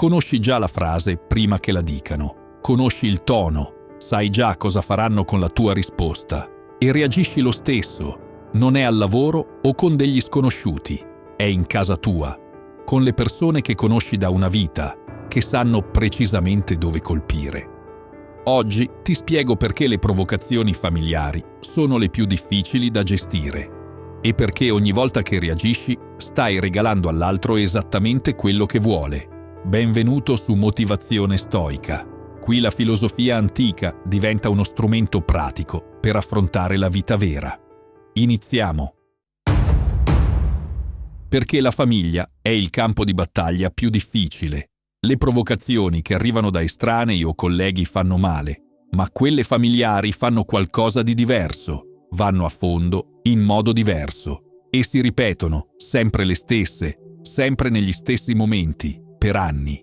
Conosci già la frase prima che la dicano, conosci il tono, sai già cosa faranno con la tua risposta e reagisci lo stesso. Non è al lavoro o con degli sconosciuti, è in casa tua, con le persone che conosci da una vita, che sanno precisamente dove colpire. Oggi ti spiego perché le provocazioni familiari sono le più difficili da gestire e perché ogni volta che reagisci stai regalando all'altro esattamente quello che vuole. Benvenuto su Motivazione Stoica. Qui la filosofia antica diventa uno strumento pratico per affrontare la vita vera. Iniziamo. Perché la famiglia è il campo di battaglia più difficile. Le provocazioni che arrivano da estranei o colleghi fanno male, ma quelle familiari fanno qualcosa di diverso, vanno a fondo in modo diverso e si ripetono sempre le stesse, sempre negli stessi momenti, per anni.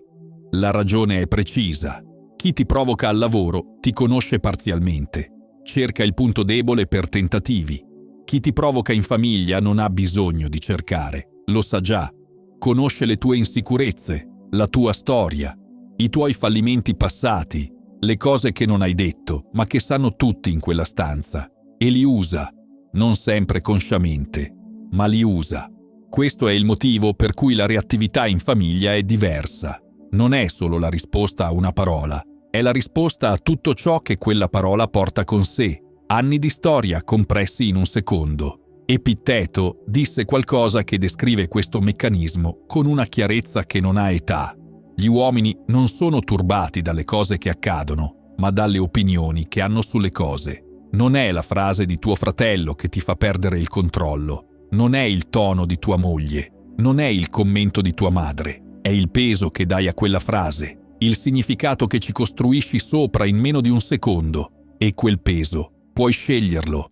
La ragione è precisa. Chi ti provoca al lavoro ti conosce parzialmente, cerca il punto debole per tentativi. Chi ti provoca in famiglia non ha bisogno di cercare, lo sa già, conosce le tue insicurezze, la tua storia, i tuoi fallimenti passati, le cose che non hai detto, ma che sanno tutti in quella stanza, e li usa, non sempre consciamente, ma li usa. Questo è il motivo per cui la reattività in famiglia è diversa. Non è solo la risposta a una parola, è la risposta a tutto ciò che quella parola porta con sé, anni di storia compressi in un secondo. Epitteto disse qualcosa che descrive questo meccanismo con una chiarezza che non ha età. Gli uomini non sono turbati dalle cose che accadono, ma dalle opinioni che hanno sulle cose. Non è la frase di tuo fratello che ti fa perdere il controllo, non è il tono di tua moglie, non è il commento di tua madre, è il peso che dai a quella frase, il significato che ci costruisci sopra in meno di un secondo, e quel peso puoi sceglierlo.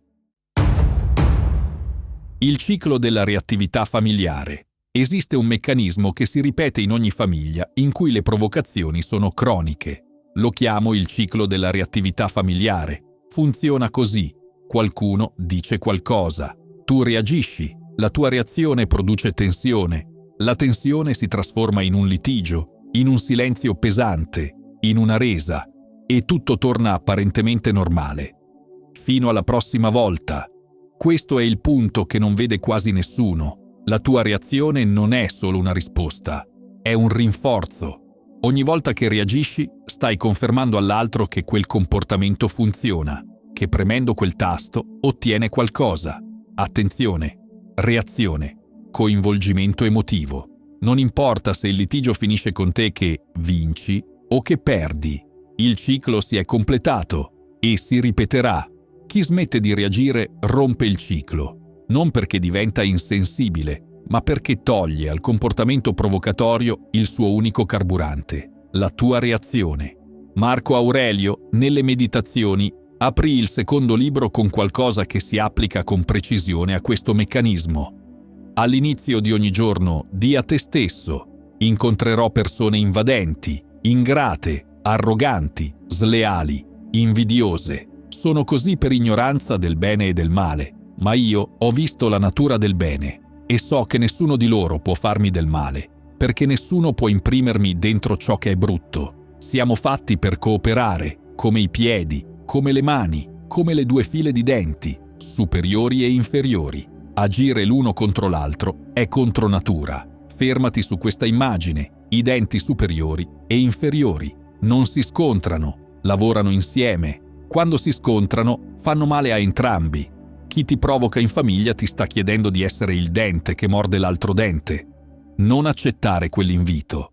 Il ciclo della reattività familiare. Esiste un meccanismo che si ripete in ogni famiglia in cui le provocazioni sono croniche. Lo chiamo il ciclo della reattività familiare. Funziona così. Qualcuno dice qualcosa. Tu reagisci. La tua reazione produce tensione. La tensione si trasforma in un litigio, in un silenzio pesante, in una resa. E tutto torna apparentemente normale. Fino alla prossima volta. Questo è il punto che non vede quasi nessuno. La tua reazione non è solo una risposta, è un rinforzo. Ogni volta che reagisci, stai confermando all'altro che quel comportamento funziona, che premendo quel tasto ottiene qualcosa. Attenzione, reazione, coinvolgimento emotivo. Non importa se il litigio finisce con te che vinci o che perdi. Il ciclo si è completato e si ripeterà. Chi smette di reagire rompe il ciclo, non perché diventa insensibile, ma perché toglie al comportamento provocatorio il suo unico carburante, la tua reazione. Marco Aurelio, nelle Meditazioni, aprì il secondo libro con qualcosa che si applica con precisione a questo meccanismo. All'inizio di ogni giorno, di a te stesso, incontrerò persone invadenti, ingrate, arroganti, sleali, invidiose. Sono così per ignoranza del bene e del male, ma io ho visto la natura del bene e so che nessuno di loro può farmi del male, perché nessuno può imprimermi dentro ciò che è brutto. Siamo fatti per cooperare, come i piedi, come le mani, come le due file di denti, superiori e inferiori. Agire l'uno contro l'altro è contro natura. Fermati su questa immagine, i denti superiori e inferiori non si scontrano, lavorano insieme. Quando si scontrano, fanno male a entrambi. Chi ti provoca in famiglia ti sta chiedendo di essere il dente che morde l'altro dente. Non accettare quell'invito.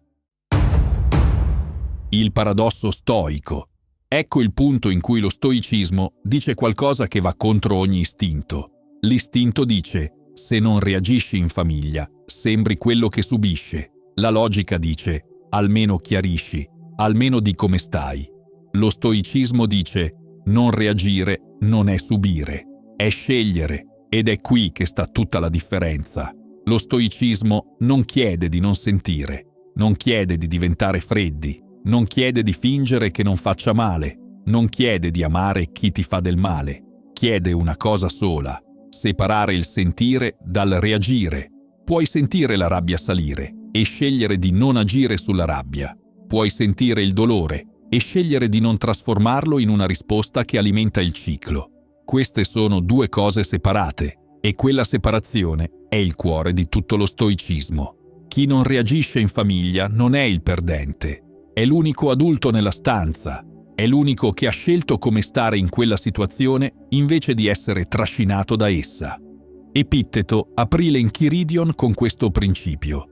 Il paradosso stoico. Ecco il punto in cui lo stoicismo dice qualcosa che va contro ogni istinto. L'istinto dice: se non reagisci in famiglia, sembri quello che subisce. La logica dice: almeno chiarisci, almeno di come stai. Lo stoicismo dice: non reagire non è subire, è scegliere, ed è qui che sta tutta la differenza. Lo stoicismo non chiede di non sentire, non chiede di diventare freddi, non chiede di fingere che non faccia male, non chiede di amare chi ti fa del male, chiede una cosa sola: separare il sentire dal reagire. Puoi sentire la rabbia salire e scegliere di non agire sulla rabbia. puoi sentire il dolore e scegliere di non trasformarlo in una risposta che alimenta il ciclo. Queste sono due cose separate e quella separazione è il cuore di tutto lo stoicismo. Chi non reagisce in famiglia non è il perdente, è l'unico adulto nella stanza, è l'unico che ha scelto come stare in quella situazione invece di essere trascinato da essa. Epitteto aprì l'Enchiridion con questo principio.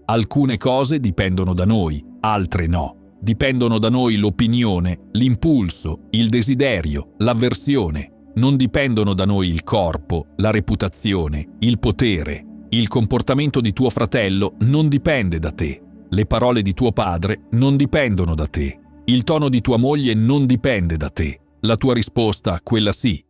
Alcune cose dipendono da noi, altre no. Dipendono da noi l'opinione, l'impulso, il desiderio, l'avversione. Non dipendono da noi il corpo, la reputazione, il potere. Il comportamento di tuo fratello non dipende da te. Le parole di tuo padre non dipendono da te. Il tono di tua moglie non dipende da te. La tua risposta, quella sì.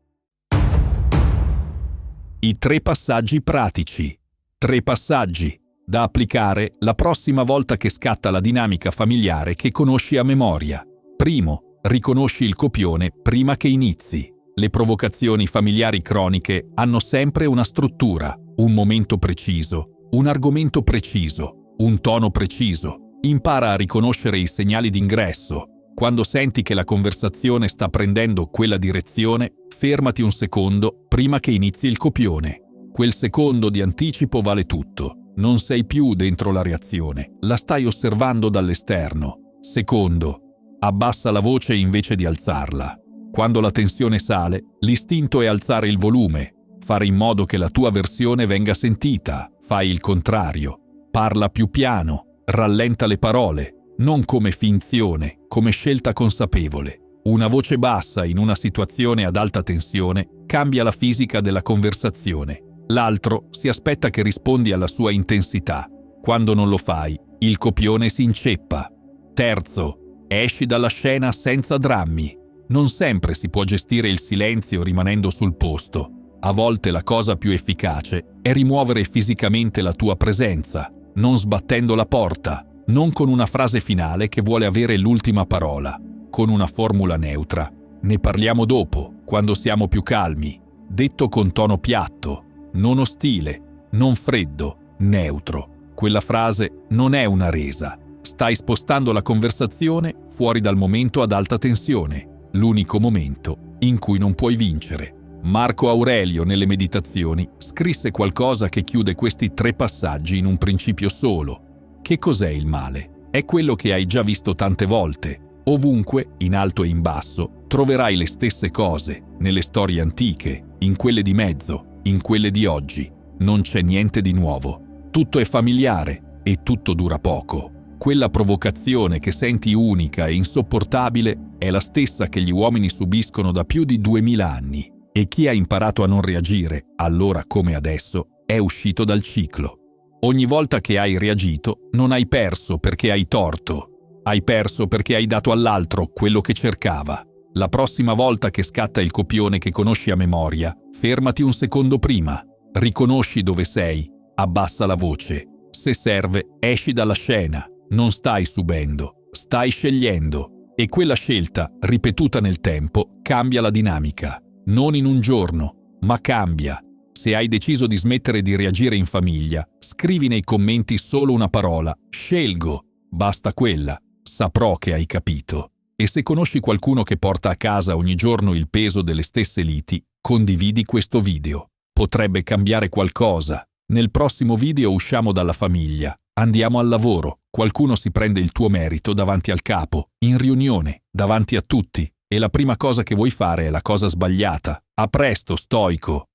I 3 passaggi pratici. 3 passaggi da applicare la prossima volta che scatta la dinamica familiare che conosci a memoria. Primo, riconosci il copione prima che inizi. Le provocazioni familiari croniche hanno sempre una struttura, un momento preciso, un argomento preciso, un tono preciso. Impara a riconoscere i segnali d'ingresso. Quando senti che la conversazione sta prendendo quella direzione, fermati un secondo prima che inizi il copione. Quel secondo di anticipo vale tutto. Non sei più dentro la reazione, la stai osservando dall'esterno. Secondo, abbassa la voce invece di alzarla. Quando la tensione sale, l'istinto è alzare il volume, fare in modo che la tua versione venga sentita. Fai il contrario. Parla più piano, rallenta le parole, non come finzione, come scelta consapevole. Una voce bassa in una situazione ad alta tensione cambia la fisica della conversazione. L'altro si aspetta che rispondi alla sua intensità. Quando non lo fai, il copione si inceppa. Terzo, esci dalla scena senza drammi. Non sempre si può gestire il silenzio rimanendo sul posto. A volte la cosa più efficace è rimuovere fisicamente la tua presenza, non sbattendo la porta, non con una frase finale che vuole avere l'ultima parola, con una formula neutra. Ne parliamo dopo, quando siamo più calmi, detto con tono piatto, non ostile, non freddo, neutro. Quella frase non è una resa. Stai spostando la conversazione fuori dal momento ad alta tensione, l'unico momento in cui non puoi vincere. Marco Aurelio, nelle Meditazioni, scrisse qualcosa che chiude questi 3 passaggi in un principio solo. Che cos'è il male? È quello che hai già visto tante volte. Ovunque, in alto e in basso, troverai le stesse cose, nelle storie antiche, in quelle di mezzo, in quelle di oggi. Non c'è niente di nuovo. Tutto è familiare e tutto dura poco. Quella provocazione che senti unica e insopportabile è la stessa che gli uomini subiscono da più di 2000 anni. E chi ha imparato a non reagire, allora come adesso, è uscito dal ciclo. Ogni volta che hai reagito, non hai perso perché hai torto. Hai perso perché hai dato all'altro quello che cercava. La prossima volta che scatta il copione che conosci a memoria, fermati un secondo prima. Riconosci dove sei, abbassa la voce. Se serve, esci dalla scena. Non stai subendo, stai scegliendo. E quella scelta, ripetuta nel tempo, cambia la dinamica. Non in un giorno, ma cambia. Se hai deciso di smettere di reagire in famiglia, scrivi nei commenti solo una parola: scelgo. Basta quella. Saprò che hai capito. E se conosci qualcuno che porta a casa ogni giorno il peso delle stesse liti, condividi questo video. Potrebbe cambiare qualcosa. Nel prossimo video usciamo dalla famiglia. Andiamo al lavoro. Qualcuno si prende il tuo merito davanti al capo, in riunione, davanti a tutti. E la prima cosa che vuoi fare è la cosa sbagliata. A presto, stoico!